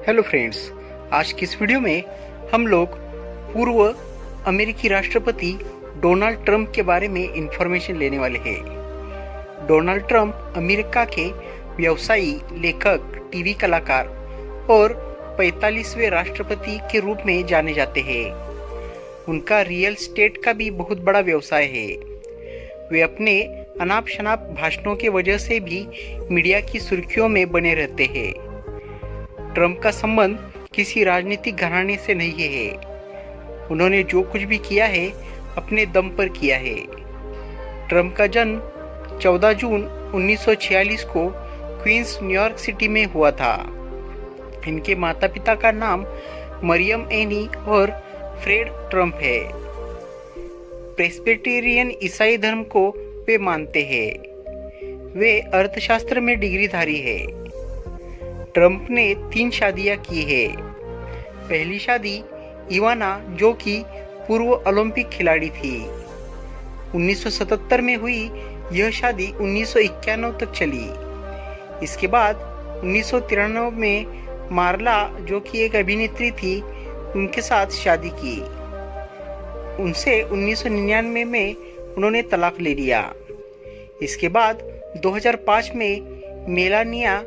Hello friends, आज की इस वीडियो में हम लोग पूर्व अमेरिकी राष्ट्रपति डोनाल्ड ट्रंप के बारे में इंफॉर्मेशन लेने वाले हैं। डोनाल्ड ट्रंप अमेरिका के व्यवसायी, लेखक, टीवी कलाकार और 45वें राष्ट्रपति के रूप में जाने जाते हैं। उनका रियल एस्टेट का भी बहुत बड़ा व्यवसाय है। वे अपने अनाप शनाप भाषणों की वजह से भी मीडिया की सुर्खियों में बने रहते हैं। ट्रंप का संबंध किसी राजनीतिक घराने से नहीं है। उन्होंने जो कुछ भी किया है अपने दम पर किया है। ट्रंप का जन्म 14 जून 1946 को क्वींस, न्यूयॉर्क सिटी में हुआ था। इनके माता पिता का नाम मरियम एनी और फ्रेड ट्रंप है। प्रेस्बिटेरियन ईसाई धर्म को वे मानते हैं। वे अर्थशास्त्र में डिग्रीधारी है। ट्रंप ने 3 शादियां की है। पहली शादी इवाना, जो कि पूर्व ओलंपिक खिलाड़ी थी, 1977 में हुई। यह शादी 1991 तक चली। इसके बाद 1993 में मार्ला, जो कि एक अभिनेत्री थी, उनके साथ शादी की। उनसे 1999 में उन्होंने तलाक ले लिया। इसके बाद 2005 में मेलानिया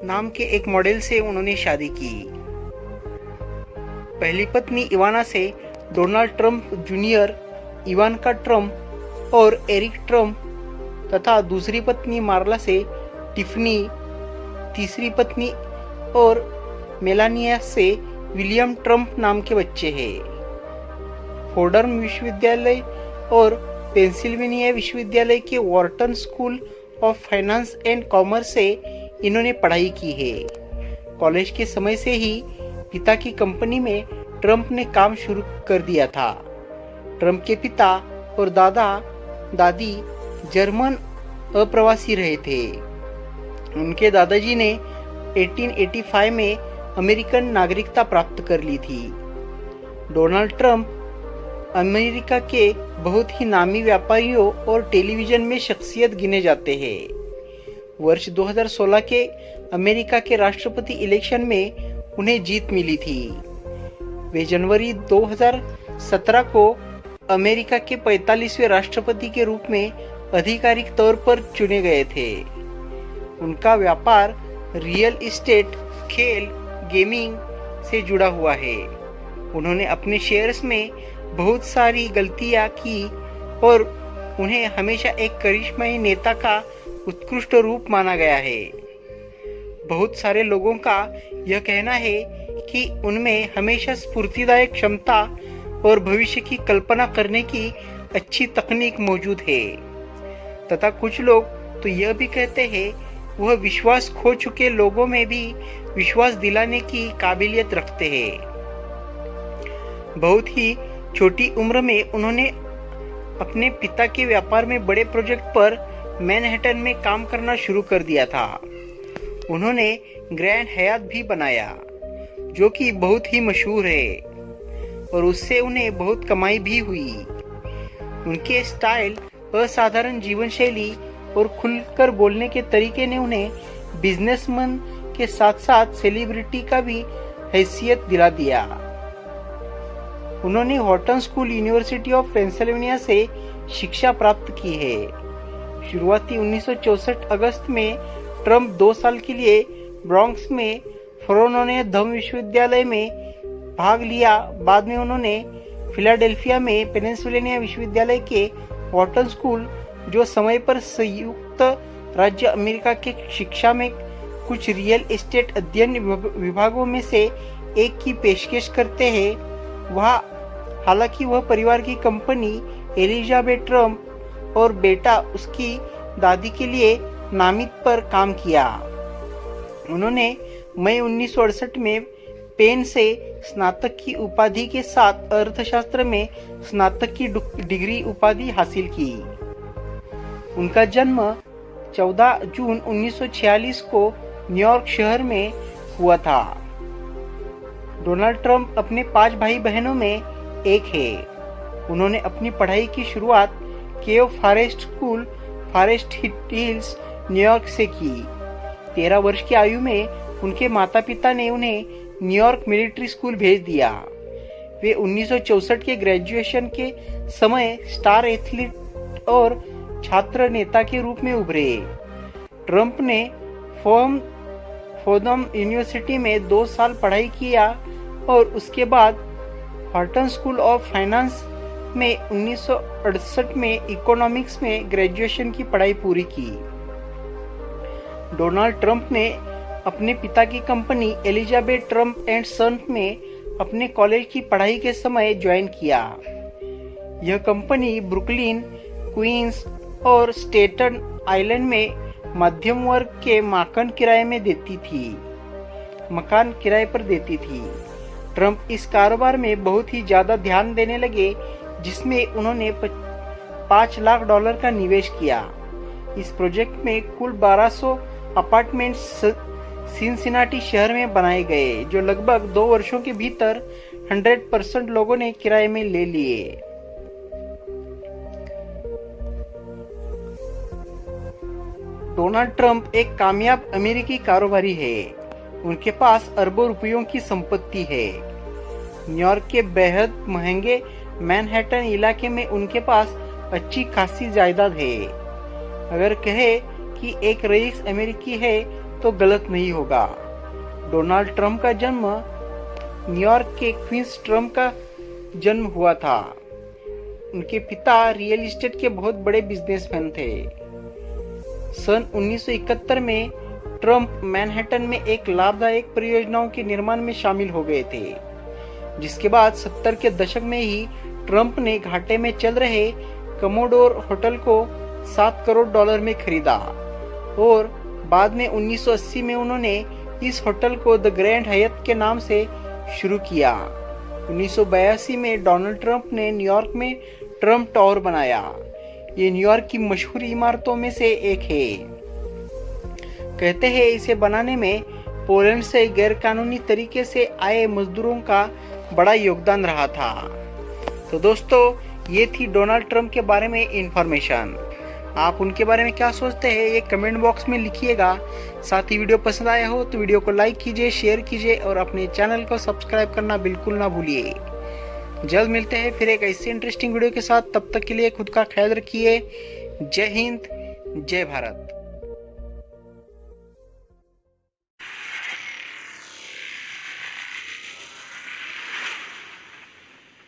नाम के एक मॉडल से उन्होंने शादी की। पहली पत्नी इवाना से डोनाल्ड ट्रंप जूनियर, इवानका ट्रंप और एरिक ट्रंप तथा दूसरी पत्नी मार्ला से टिफनी, तीसरी पत्नी और मेलानिया से विलियम ट्रंप नाम के बच्चे हैं। फोर्डम विश्वविद्यालय और पेंसिल्वेनिया विश्वविद्यालय के Wharton school of finance and commerce से इन्होंने पढ़ाई की है। कॉलेज के समय से ही पिता की कंपनी में ट्रंप ने काम शुरू कर दिया था। ट्रंप के पिता और दादा दादी जर्मन अप्रवासी रहे थे। उनके दादाजी ने 1885 में अमेरिकन नागरिकता प्राप्त कर ली थी। डोनाल्ड ट्रंप अमेरिका के बहुत ही नामी व्यापारियों और टेलीविजन में शख्सियत गिने जाते हैं। वर्ष 2016 के अमेरिका के राष्ट्रपति इलेक्शन में उन्हें जीत मिली थी। वे जनवरी 2017 को अमेरिका के 45वें राष्ट्रपति के रूप में आधिकारिक तौर पर चुने गए थे। उनका व्यापार रियल एस्टेट, खेल, गेमिंग से जुड़ा हुआ है। उन्होंने अपने शेयर्स में बहुत सारी गलतियां की और उन्हें हमेशा एक करिश्माई नेता का उत्कृष्ट रूप माना गया है। बहुत सारे लोगों का यह कहना है कि उनमें हमेशा स्फूर्तिदायक क्षमता और भविष्य की कल्पना करने की अच्छी तकनीक मौजूद है, तथा कुछ लोग तो यह भी कहते हैं वह विश्वास खो चुके लोगों में भी विश्वास दिलाने की काबिलियत रखते हैं। बहुत ही छोटी उम्र में उन्होंने अपने पिता के व्यापार में बड़े प्रोजेक्ट पर मैनहट्टन में काम करना शुरू कर दिया था। उन्होंने ग्रैंड हयात भी बनाया, जो कि बहुत ही मशहूर है, और उससे उन्हें बहुत कमाई भी हुई। उनके स्टाइल, असाधारण जीवन शैली और खुलकर बोलने के तरीके ने उन्हें बिजनेसमैन के साथ साथ सेलिब्रिटी का भी हैसियत दिला दिया। उन्होंने Horton school, university of Pennsylvania से शिक्षा प्राप्त की है। शुरुआती 1964 अगस्त में ट्रंप 2 साल के लिए ब्रॉन्क्स में फ्रोनोने धर्म विश्वविद्यालय में भाग लिया। बाद में उन्होंने फिलाडेल्फिया में पेनिनसुलेनिया विश्वविद्यालय के वॉर्टन स्कूल, जो समय पर संयुक्त राज्य अमेरिका के शिक्षा में कुछ रियल एस्टेट अध्ययन विभागों में से एक की पेशकश करते हैं, वहाँ हालांकि वह परिवार की कंपनी एलिजाबेथ ट्रंप और बेटा उसकी दादी के लिए नामित पर काम किया। उन्होंने मई 1968 में पेन से स्नातक की उपाधि के साथ अर्थशास्त्र में स्नातक की डिग्री उपाधि हासिल की। उनका जन्म 14 जून 1946 को न्यूयॉर्क शहर में हुआ था। डोनाल्ड ट्रंप अपने 5 भाई बहनों में एक है। उन्होंने अपनी पढ़ाई की शुरुआत Kew Forest School, Forest Hills, New York से की। 13 वर्ष की आयु में उनके माता पिता ने उन्हें न्यूयॉर्क मिलिट्री स्कूल भेज दिया। वे 1964 के ग्रेजुएशन के समय स्टार एथलीट और छात्र नेता के रूप में उभरे। ट्रंप ने फोर्डम यूनिवर्सिटी में 2 साल पढ़ाई किया और उसके बाद हार्टन स्कूल ऑफ फाइनेंस में 1968 में इकोनॉमिक्स में ग्रेजुएशन की पढ़ाई पूरी की। डोनाल्ड ट्रंप ने अपने पिता की कंपनी एलिजाबेथ ट्रंप एंड सन में अपने कॉलेज की पढ़ाई के समय ज्वाइन किया। यह कंपनी ब्रुकलिन, क्वींस और स्टेटन आइलैंड में मध्यम वर्ग के मकान किराए पर देती थी। ट्रंप इस कारोबार में बहुत ही ज्यादा ध्यान देने लगे, जिसमें उन्होंने $5 लाख का निवेश किया। इस प्रोजेक्ट में कुल 1200 अपार्टमेंट्स सिनसिनाटी शहर में बनाए गए, जो लगभग 2 वर्षों के भीतर 100% लोगों ने किराए में ले लिए। डोनाल्ड ट्रंप एक कामयाब अमेरिकी कारोबारी है। उनके पास अरबों रुपयों की संपत्ति है। न्यूयॉर्क के बेहद महंगे मैनहट्टन इलाके में उनके पास अच्छी खासी जायदाद है। अगर कहे कि एक रईस अमेरिकी है तो गलत नहीं होगा। डोनाल्ड ट्रंप का जन्म न्यूयॉर्क के क्वींस ट्रंप का जन्म हुआ था। उनके पिता रियल एस्टेट के बहुत बड़े बिजनेसमैन थे। सन 1971 में ट्रंप मैनहट्टन में एक लाभदायक परियोजनाओं के निर्माण में शामिल हो गए थे, जिसके बाद 70 के दशक में ही ट्रंप ने घाटे में चल रहे कमोडोर होटल को $7 करोड़ में खरीदा और बाद में 1980 में उन्होंने इस होटल को द ग्रैंड हयात के नाम से शुरू किया। 1982 में डोनाल्ड ट्रंप ने न्यूयॉर्क में ट्रंप टावर बनाया। ये न्यूयॉर्क की मशहूर इमारतों में से एक है। कहते हैं इसे बनाने में पोलैंड से गैरकानूनी तरीके से आए मजदूरों का बड़ा योगदान रहा था। तो दोस्तों, ये थी डोनाल्ड ट्रंप के बारे में इंफॉर्मेशन। आप उनके बारे में क्या सोचते हैं ये कमेंट बॉक्स में लिखिएगा। साथ ही वीडियो पसंद आया हो तो वीडियो को लाइक कीजिए, शेयर कीजिए और अपने चैनल को सब्सक्राइब करना बिल्कुल ना भूलिए। जल्द मिलते हैं फिर एक ऐसी इंटरेस्टिंग वीडियो के साथ। तब तक के लिए खुद का ख्याल रखिए। जय हिंद, जय भारत।